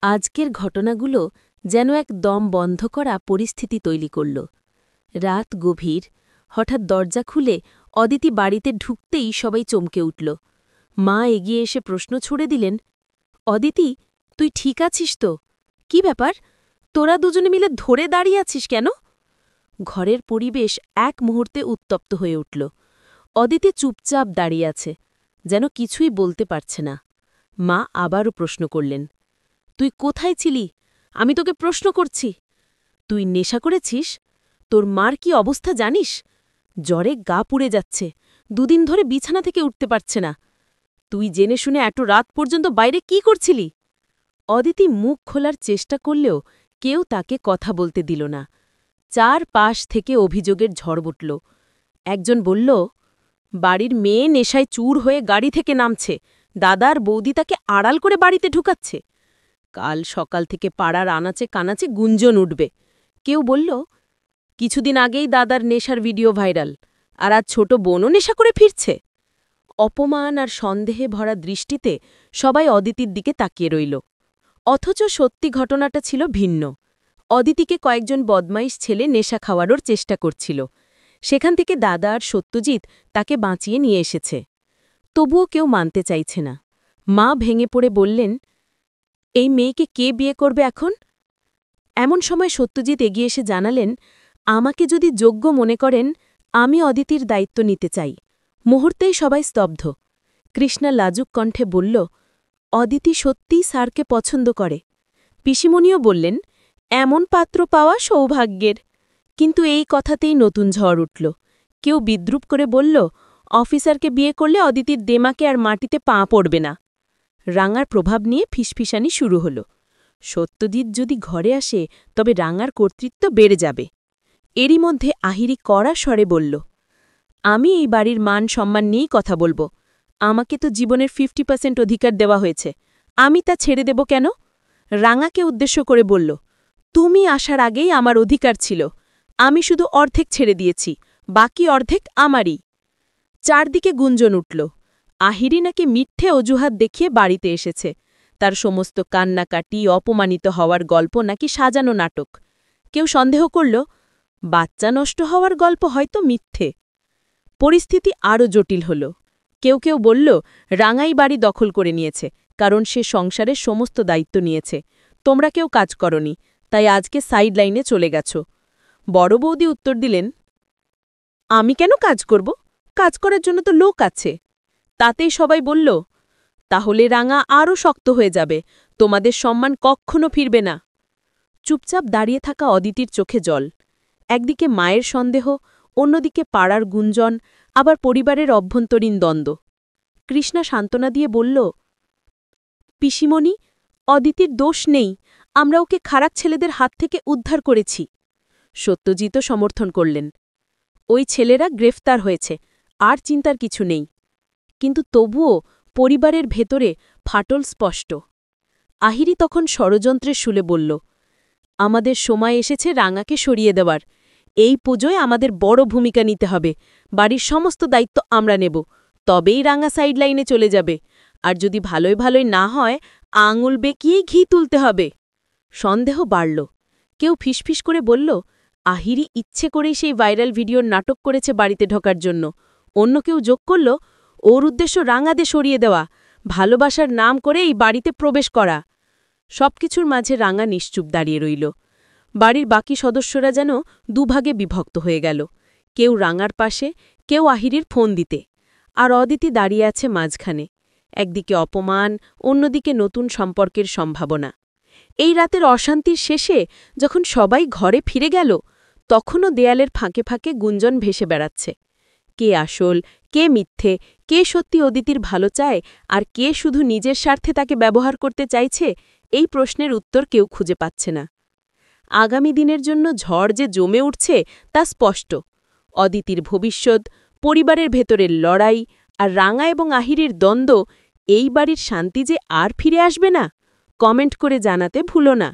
আজকের ঘটনাগুলো যেন এক দম বন্ধ করা পরিস্থিতি তৈরি করল। রাত গভীর, হঠাৎ দরজা খুলে অদিতি বাড়িতে ঢুকতেই সবাই চমকে উঠল। মা এগিয়ে এসে প্রশ্ন ছুড়ে দিলেন, অদিতি, তুই ঠিক আছিস তো? কি ব্যাপার, তোরা দুজনে মিলে ধরে দাঁড়িয়ে আছিস কেন? ঘরের পরিবেশ এক মুহূর্তে উত্তপ্ত হয়ে উঠল। অদিতি চুপচাপ দাঁড়িয়ে আছে, যেন কিছুই বলতে পারছে না। মা আবারও প্রশ্ন করলেন, তুই কোথায় ছিলি? আমি তোকে প্রশ্ন করছি। তুই নেশা করেছিস? তোর মার কি অবস্থা জানিস? জ্বরে গা পুড়ে যাচ্ছে, দুদিন ধরে বিছানা থেকে উঠতে পারছে না। তুই জেনে শুনে এত রাত পর্যন্ত বাইরে কি করছিলি? অদিতি মুখ খোলার চেষ্টা করলেও কেউ তাকে কথা বলতে দিল না। চারপাশ থেকে অভিযোগের ঝড় উঠল। একজন বলল, বাড়ির মেয়ে নেশায় চুর হয়ে গাড়ি থেকে নামছে, দাদার বৌদি তাকে আড়াল করে বাড়িতে ঢুকাচ্ছে। কাল সকাল থেকে পাড়ার আনাচে কানাচে গুঞ্জন উঠবে। কেউ বলল, কিছুদিন আগেই দাদার নেশার ভিডিও ভাইরাল, আর আজ ছোট বোনও নেশা করে ফিরছে। অপমান আর সন্দেহে ভরা দৃষ্টিতে সবাই অদিতির দিকে তাকিয়ে রইল। অথচ সত্যি ঘটনাটা ছিল ভিন্ন। অদিতিকে কয়েকজন বদমাইশ ছেলে নেশা খাওয়ানোর চেষ্টা করছিল। সেখান থেকে দাদা আর সত্যজিৎ তাকে বাঁচিয়ে নিয়ে এসেছে। তবুও কেউ মানতে চাইছে না। মা ভেঙে পড়ে বললেন, এই মেয়েকে কে বিয়ে করবে এখন? এমন সময় সত্যজিৎ এগিয়ে এসে জানালেন, আমাকে যদি যোগ্য মনে করেন, আমি অদিতির দায়িত্ব নিতে চাই। মুহূর্তেই সবাই স্তব্ধ। কৃষ্ণা লাজুক কণ্ঠে বলল, অদিতি সত্যিই স্যারকে পছন্দ করে। পিসিমণিও বললেন, এমন পাত্র পাওয়া সৌভাগ্যের। কিন্তু এই কথাতেই নতুন ঝড় উঠল। কেউ বিদ্রুপ করে বলল, অফিসারকে বিয়ে করলে অদিতির দেমাকে আর মাটিতে পা পড়বে না। রাঙার প্রভাব নিয়ে ফিসফিসানি শুরু হল। সত্যজিৎ যদি ঘরে আসে তবে রাঙার কর্তৃত্ব বেড়ে যাবে। এরই মধ্যে আহিরি কড়া স্বরে বলল, আমি এই বাড়ির মান সম্মান নিয়েই কথা বলবো। আমাকে তো জীবনের 50% অধিকার দেওয়া হয়েছে, আমি তা ছেড়ে দেব কেন? রাঙাকে উদ্দেশ্য করে বলল, তুমি আসার আগেই আমার অধিকার ছিল, আমি শুধু অর্ধেক ছেড়ে দিয়েছি, বাকি অর্ধেক আমারই। চারদিকে গুঞ্জন উঠল। আহিরি নাকি মিথ্যে অজুহাত দেখিয়ে বাড়িতে এসেছে। তার সমস্ত কান্নাকাটি, অপমানিত হওয়ার গল্প নাকি সাজানো নাটক। কেউ সন্দেহ করল, বাচ্চা নষ্ট হওয়ার গল্প হয়তো মিথ্যে। পরিস্থিতি আরও জটিল হল। কেউ কেউ বলল, রাঙাই বাড়ি দখল করে নিয়েছে, কারণ সে সংসারের সমস্ত দায়িত্ব নিয়েছে। তোমরা কেউ কাজ করনি, তাই আজকে সাইড লাইনে চলে গেছ। বড় বৌদি উত্তর দিলেন, আমি কেন কাজ করব? কাজ করার জন্য তো লোক আছে। তাতেই সবাই বলল, তাহলে রাঙা আরও শক্ত হয়ে যাবে, তোমাদের সম্মান কখনো ফিরবে না। চুপচাপ দাঁড়িয়ে থাকা অদিতির চোখে জল। একদিকে মায়ের সন্দেহ, অন্যদিকে পাড়ার গুঞ্জন, আবার পরিবারের অভ্যন্তরীণ দ্বন্দ্ব। কৃষ্ণা সান্ত্বনা দিয়ে বলল, পিসিমণি, অদিতির দোষ নেই, আমরা ওকে খারাপ ছেলেদের হাত থেকে উদ্ধার করেছি। সত্যজিৎও সমর্থন করলেন, ওই ছেলেরা গ্রেফতার হয়েছে, আর চিন্তার কিছু নেই। কিন্তু তবুও পরিবারের ভেতরে ফাটল স্পষ্ট। আহিরি তখন ষড়যন্ত্রের শুলে বলল, আমাদের সময় এসেছে রাঙাকে সরিয়ে দেওয়ার। এই পুজোয় আমাদের বড় ভূমিকা নিতে হবে, বাড়ির সমস্ত দায়িত্ব আমরা নেব, তবেই রাঙা সাইডলাইনে চলে যাবে। আর যদি ভালোই ভালোই না হয়, আঙুল বেঁকিয়েই ঘি তুলতে হবে। সন্দেহ বাড়ল। কেউ ফিসফিস করে বলল, আহিরি ইচ্ছে করেই সেই ভাইরাল ভিডিওর নাটক করেছে বাড়িতে ঢোকার জন্য। অন্য কেউ যোগ করল, ওর উদ্দেশ্য রাঙাদে সরিয়ে দেওয়া, ভালোবাসার নাম করে এই বাড়িতে প্রবেশ করা। সবকিছুর মাঝে রাঙা নিশ্চুপ দাঁড়িয়ে রইল। বাড়ির বাকি সদস্যরা যেন দুভাগে বিভক্ত হয়ে গেল। কেউ রাঙার পাশে, কেউ আহিরির ফোন দিতে। আর অদিতি দাঁড়িয়ে আছে মাঝখানে। একদিকে অপমান, অন্যদিকে নতুন সম্পর্কের সম্ভাবনা। এই রাতের অশান্তির শেষে যখন সবাই ঘরে ফিরে গেল, তখনও দেয়ালের ফাঁকে ফাঁকে গুঞ্জন ভেসে বেড়াচ্ছে। কে আসল, কে মিথ্যে, কে সত্যি অদিতির ভালো চায়, আর কে শুধু নিজের স্বার্থে তাকে ব্যবহার করতে চাইছে, এই প্রশ্নের উত্তর কেউ খুঁজে পাচ্ছে না। আগামী দিনের জন্য ঝড় যে জমে উঠছে তা স্পষ্ট। অদিতির ভবিষ্যৎ, পরিবারের ভেতরের লড়াই, আর রাঙা এবং আহিরির দ্বন্দ্ব, এই বাড়ির শান্তি যে আর ফিরে আসবে না। কমেন্ট করে জানাতে ভুলো না।